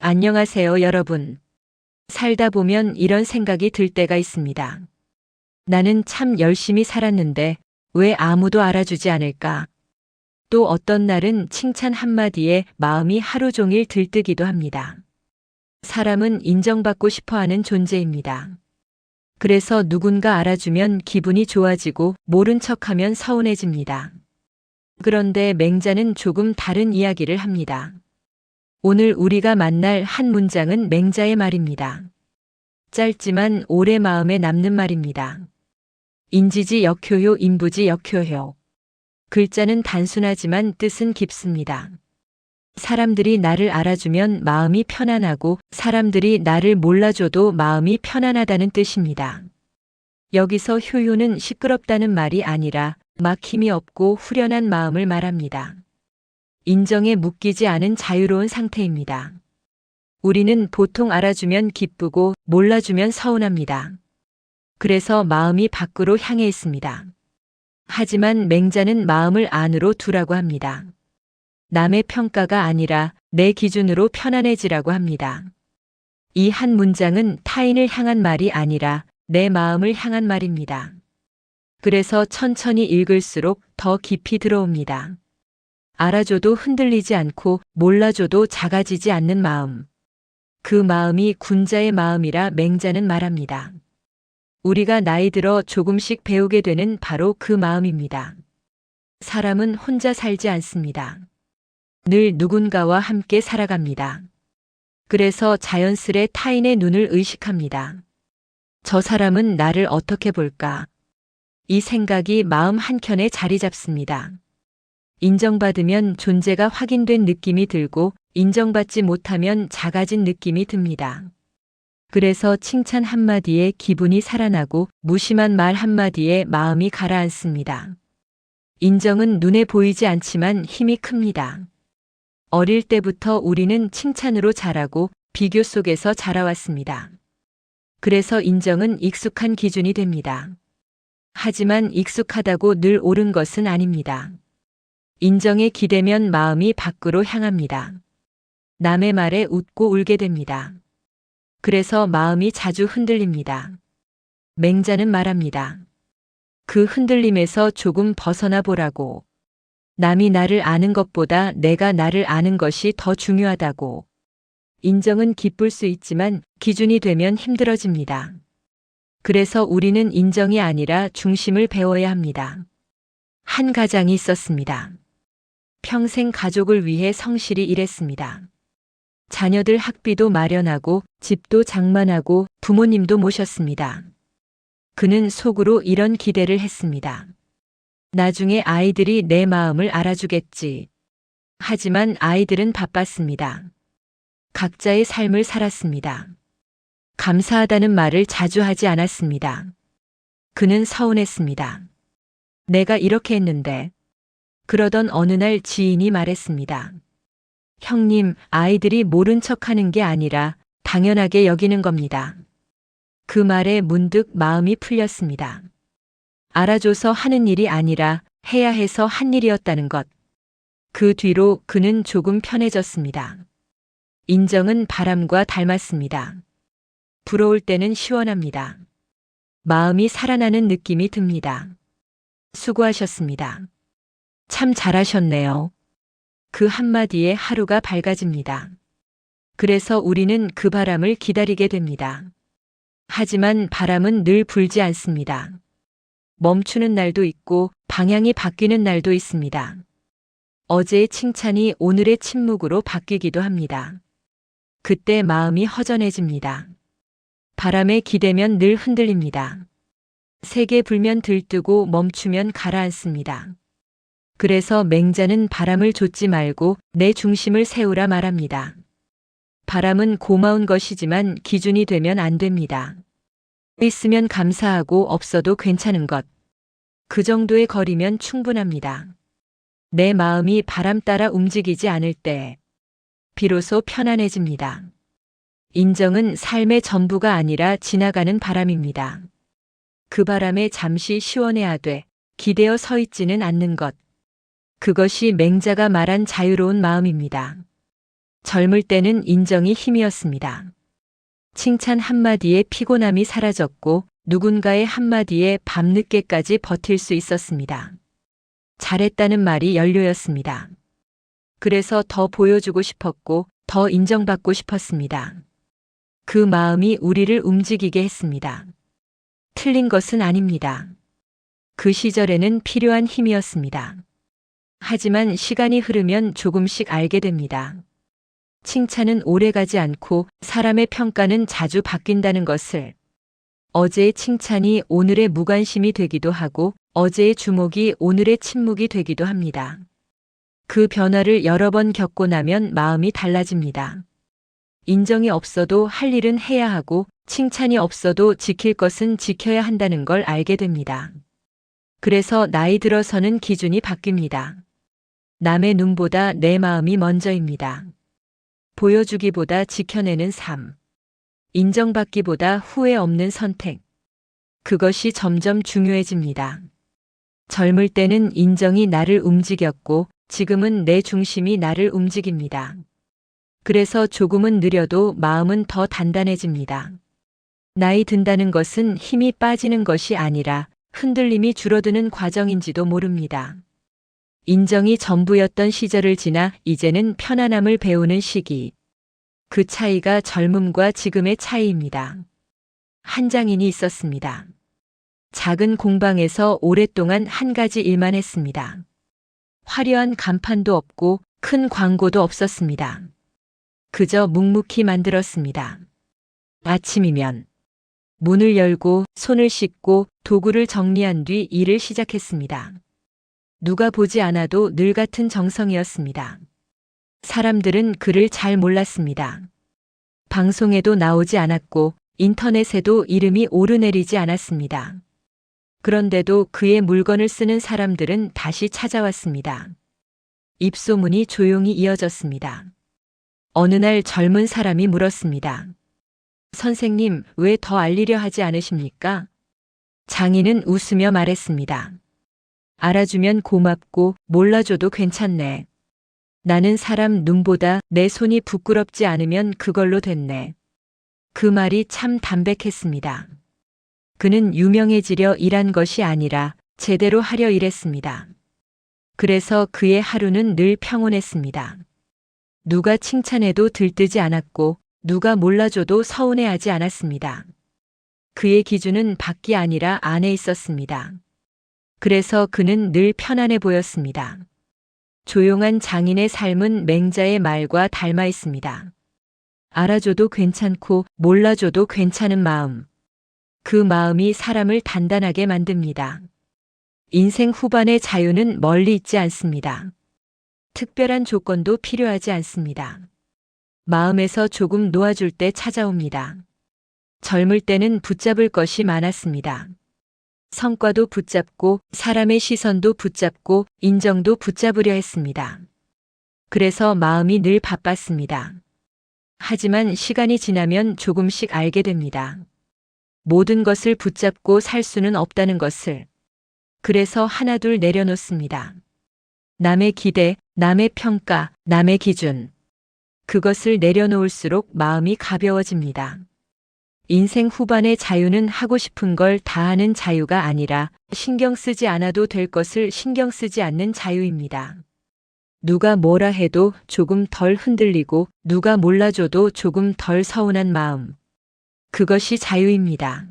안녕하세요, 여러분. 살다 보면 이런 생각이 들 때가 있습니다. 나는 참 열심히 살았는데 왜 아무도 알아주지 않을까? 또 어떤 날은 칭찬 한마디에 마음이 하루 종일 들뜨기도 합니다. 사람은 인정받고 싶어 하는 존재입니다. 그래서 누군가 알아주면 기분이 좋아지고 모른 척하면 서운해집니다. 그런데 맹자는 조금 다른 이야기를 합니다. 오늘 우리가 만날 한 문장은 맹자의 말입니다. 짧지만 오래 마음에 남는 말입니다. 인지지 역효효 인부지 역효효. 글자는 단순하지만 뜻은 깊습니다. 사람들이 나를 알아주면 마음이 편안하고 사람들이 나를 몰라줘도 마음이 편안하다는 뜻입니다. 여기서 효효는 시끄럽다는 말이 아니라 막힘이 없고 후련한 마음을 말합니다. 인정에 묶이지 않은 자유로운 상태입니다. 우리는 보통 알아주면 기쁘고 몰라주면 서운합니다. 그래서 마음이 밖으로 향해 있습니다. 하지만 맹자는 마음을 안으로 두라고 합니다. 남의 평가가 아니라 내 기준으로 편안해지라고 합니다. 이 한 문장은 타인을 향한 말이 아니라 내 마음을 향한 말입니다. 그래서 천천히 읽을수록 더 깊이 들어옵니다. 알아줘도 흔들리지 않고 몰라줘도 작아지지 않는 마음. 그 마음이 군자의 마음이라 맹자는 말합니다. 우리가 나이 들어 조금씩 배우게 되는 바로 그 마음입니다. 사람은 혼자 살지 않습니다. 늘 누군가와 함께 살아갑니다. 그래서 자연스레 타인의 눈을 의식합니다. 저 사람은 나를 어떻게 볼까? 이 생각이 마음 한켠에 자리 잡습니다. 인정받으면 존재가 확인된 느낌이 들고 인정받지 못하면 작아진 느낌이 듭니다. 그래서 칭찬 한마디에 기분이 살아나고 무심한 말 한마디에 마음이 가라앉습니다. 인정은 눈에 보이지 않지만 힘이 큽니다. 어릴 때부터 우리는 칭찬으로 자라고 비교 속에서 자라왔습니다. 그래서 인정은 익숙한 기준이 됩니다. 하지만 익숙하다고 늘 옳은 것은 아닙니다. 인정에 기대면 마음이 밖으로 향합니다. 남의 말에 웃고 울게 됩니다. 그래서 마음이 자주 흔들립니다. 맹자는 말합니다. 그 흔들림에서 조금 벗어나 보라고. 남이 나를 아는 것보다 내가 나를 아는 것이 더 중요하다고. 인정은 기쁠 수 있지만 기준이 되면 힘들어집니다. 그래서 우리는 인정이 아니라 중심을 배워야 합니다. 한 가장이 있었습니다. 평생 가족을 위해 성실히 일했습니다. 자녀들 학비도 마련하고 집도 장만하고 부모님도 모셨습니다. 그는 속으로 이런 기대를 했습니다. 나중에 아이들이 내 마음을 알아주겠지. 하지만 아이들은 바빴습니다. 각자의 삶을 살았습니다. 감사하다는 말을 자주 하지 않았습니다. 그는 서운했습니다. 내가 이렇게 했는데. 그러던 어느 날 지인이 말했습니다. 형님, 아이들이 모른 척하는 게 아니라 당연하게 여기는 겁니다. 그 말에 문득 마음이 풀렸습니다. 알아줘서 하는 일이 아니라 해야 해서 한 일이었다는 것. 그 뒤로 그는 조금 편해졌습니다. 인정은 바람과 닮았습니다. 불어올 때는 시원합니다. 마음이 살아나는 느낌이 듭니다. 수고하셨습니다. 참 잘하셨네요. 그 한마디에 하루가 밝아집니다. 그래서 우리는 그 바람을 기다리게 됩니다. 하지만 바람은 늘 불지 않습니다. 멈추는 날도 있고 방향이 바뀌는 날도 있습니다. 어제의 칭찬이 오늘의 침묵으로 바뀌기도 합니다. 그때 마음이 허전해집니다. 바람에 기대면 늘 흔들립니다. 세게 불면 들뜨고 멈추면 가라앉습니다. 그래서 맹자는 바람을 좇지 말고 내 중심을 세우라 말합니다. 바람은 고마운 것이지만 기준이 되면 안 됩니다. 있으면 감사하고 없어도 괜찮은 것. 그 정도의 거리면 충분합니다. 내 마음이 바람 따라 움직이지 않을 때 비로소 편안해집니다. 인정은 삶의 전부가 아니라 지나가는 바람입니다. 그 바람에 잠시 시원해하되 기대어 서 있지는 않는 것. 그것이 맹자가 말한 자유로운 마음입니다. 젊을 때는 인정이 힘이었습니다. 칭찬 한마디에 피곤함이 사라졌고 누군가의 한마디에 밤늦게까지 버틸 수 있었습니다. 잘했다는 말이 연료였습니다. 그래서 더 보여주고 싶었고 더 인정받고 싶었습니다. 그 마음이 우리를 움직이게 했습니다. 틀린 것은 아닙니다. 그 시절에는 필요한 힘이었습니다. 하지만 시간이 흐르면 조금씩 알게 됩니다. 칭찬은 오래가지 않고 사람의 평가는 자주 바뀐다는 것을. 어제의 칭찬이 오늘의 무관심이 되기도 하고 어제의 주목이 오늘의 침묵이 되기도 합니다. 그 변화를 여러 번 겪고 나면 마음이 달라집니다. 인정이 없어도 할 일은 해야 하고 칭찬이 없어도 지킬 것은 지켜야 한다는 걸 알게 됩니다. 그래서 나이 들어서는 기준이 바뀝니다. 남의 눈보다 내 마음이 먼저입니다. 보여주기보다 지켜내는 삶. 인정받기보다 후회 없는 선택. 그것이 점점 중요해집니다. 젊을 때는 인정이 나를 움직였고 지금은 내 중심이 나를 움직입니다. 그래서 조금은 느려도 마음은 더 단단해집니다. 나이 든다는 것은 힘이 빠지는 것이 아니라 흔들림이 줄어드는 과정인지도 모릅니다. 인정이 전부였던 시절을 지나 이제는 편안함을 배우는 시기. 그 차이가 젊음과 지금의 차이입니다. 한 장인이 있었습니다. 작은 공방에서 오랫동안 한 가지 일만 했습니다. 화려한 간판도 없고 큰 광고도 없었습니다. 그저 묵묵히 만들었습니다. 아침이면 문을 열고 손을 씻고 도구를 정리한 뒤 일을 시작했습니다. 누가 보지 않아도 늘 같은 정성이었습니다. 사람들은 그를 잘 몰랐습니다. 방송에도 나오지 않았고 인터넷에도 이름이 오르내리지 않았습니다. 그런데도 그의 물건을 쓰는 사람들은 다시 찾아왔습니다. 입소문이 조용히 이어졌습니다. 어느 날 젊은 사람이 물었습니다. 선생님, 왜 더 알리려 하지 않으십니까? 장인은 웃으며 말했습니다. 알아주면 고맙고 몰라줘도 괜찮네. 나는 사람 눈보다 내 손이 부끄럽지 않으면 그걸로 됐네. 그 말이 참 담백했습니다. 그는 유명해지려 일한 것이 아니라 제대로 하려 일했습니다. 그래서 그의 하루는 늘 평온했습니다. 누가 칭찬해도 들뜨지 않았고 누가 몰라줘도 서운해하지 않았습니다. 그의 기준은 밖이 아니라 안에 있었습니다. 그래서 그는 늘 편안해 보였습니다. 조용한 장인의 삶은 맹자의 말과 닮아 있습니다. 알아줘도 괜찮고 몰라줘도 괜찮은 마음. 그 마음이 사람을 단단하게 만듭니다. 인생 후반의 자유는 멀리 있지 않습니다. 특별한 조건도 필요하지 않습니다. 마음에서 조금 놓아줄 때 찾아옵니다. 젊을 때는 붙잡을 것이 많았습니다. 성과도 붙잡고 사람의 시선도 붙잡고 인정도 붙잡으려 했습니다. 그래서 마음이 늘 바빴습니다. 하지만 시간이 지나면 조금씩 알게 됩니다. 모든 것을 붙잡고 살 수는 없다는 것을. 그래서 하나둘 내려놓습니다. 남의 기대, 남의 평가, 남의 기준. 그것을 내려놓을수록 마음이 가벼워집니다. 인생 후반의 자유는 하고 싶은 걸 다 하는 자유가 아니라 신경 쓰지 않아도 될 것을 신경 쓰지 않는 자유입니다. 누가 뭐라 해도 조금 덜 흔들리고 누가 몰라줘도 조금 덜 서운한 마음. 그것이 자유입니다.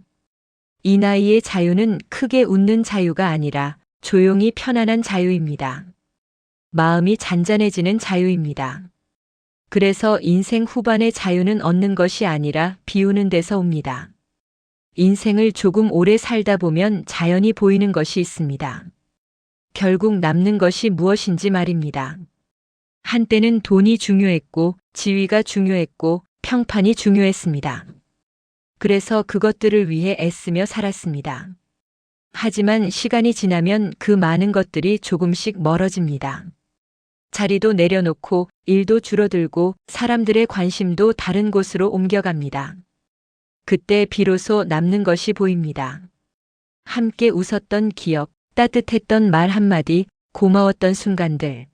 이 나이의 자유는 크게 웃는 자유가 아니라 조용히 편안한 자유입니다. 마음이 잔잔해지는 자유입니다. 그래서 인생 후반의 자유는 얻는 것이 아니라 비우는 데서 옵니다. 인생을 조금 오래 살다 보면 자연히 보이는 것이 있습니다. 결국 남는 것이 무엇인지 말입니다. 한때는 돈이 중요했고 지위가 중요했고 평판이 중요했습니다. 그래서 그것들을 위해 애쓰며 살았습니다. 하지만 시간이 지나면 그 많은 것들이 조금씩 멀어집니다. 자리도 내려놓고 일도 줄어들고 사람들의 관심도 다른 곳으로 옮겨갑니다. 그때 비로소 남는 것이 보입니다. 함께 웃었던 기억, 따뜻했던 말 한마디, 고마웠던 순간들.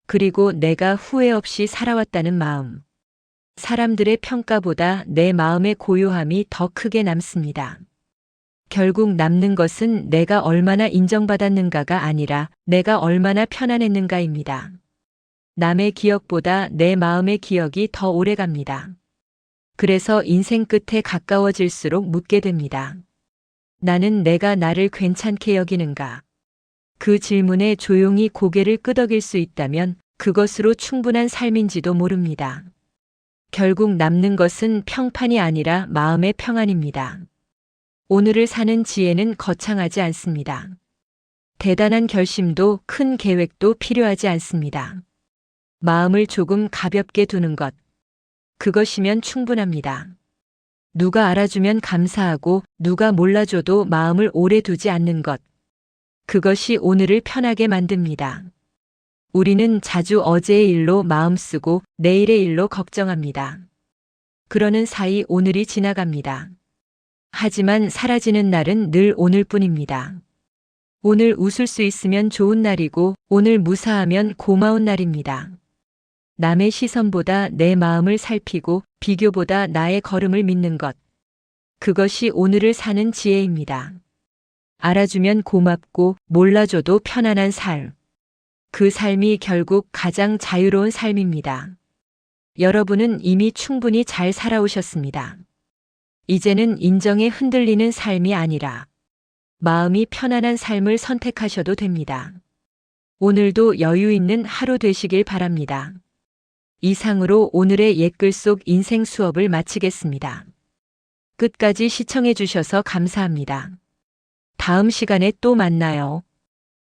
그리고 내가 후회 없이 살아왔다는 마음. 사람들의 평가보다 내 마음의 고요함이 더 크게 남습니다. 결국 남는 것은 내가 얼마나 인정받았는가가 아니라 내가 얼마나 편안했는가입니다. 남의 기억보다 내 마음의 기억이 더 오래 갑니다. 그래서 인생 끝에 가까워질수록 묻게 됩니다. 나는 내가 나를 괜찮게 여기는가? 그 질문에 조용히 고개를 끄덕일 수 있다면 그것으로 충분한 삶인지도 모릅니다. 결국 남는 것은 평판이 아니라 마음의 평안입니다. 오늘을 사는 지혜는 거창하지 않습니다. 대단한 결심도 큰 계획도 필요하지 않습니다. 마음을 조금 가볍게 두는 것. 그것이면 충분합니다. 누가 알아주면 감사하고 누가 몰라줘도 마음을 오래 두지 않는 것. 그것이 오늘을 편하게 만듭니다. 우리는 자주 어제의 일로 마음 쓰고 내일의 일로 걱정합니다. 그러는 사이 오늘이 지나갑니다. 하지만 사라지는 날은 늘 오늘뿐입니다. 오늘 웃을 수 있으면 좋은 날이고 오늘 무사하면 고마운 날입니다. 남의 시선보다 내 마음을 살피고 비교보다 나의 걸음을 믿는 것. 그것이 오늘을 사는 지혜입니다. 알아주면 고맙고 몰라줘도 편안한 삶. 그 삶이 결국 가장 자유로운 삶입니다. 여러분은 이미 충분히 잘 살아오셨습니다. 이제는 인정에 흔들리는 삶이 아니라 마음이 편안한 삶을 선택하셔도 됩니다. 오늘도 여유 있는 하루 되시길 바랍니다. 이상으로 오늘의 옛글 속 인생 수업을 마치겠습니다. 끝까지 시청해 주셔서 감사합니다. 다음 시간에 또 만나요.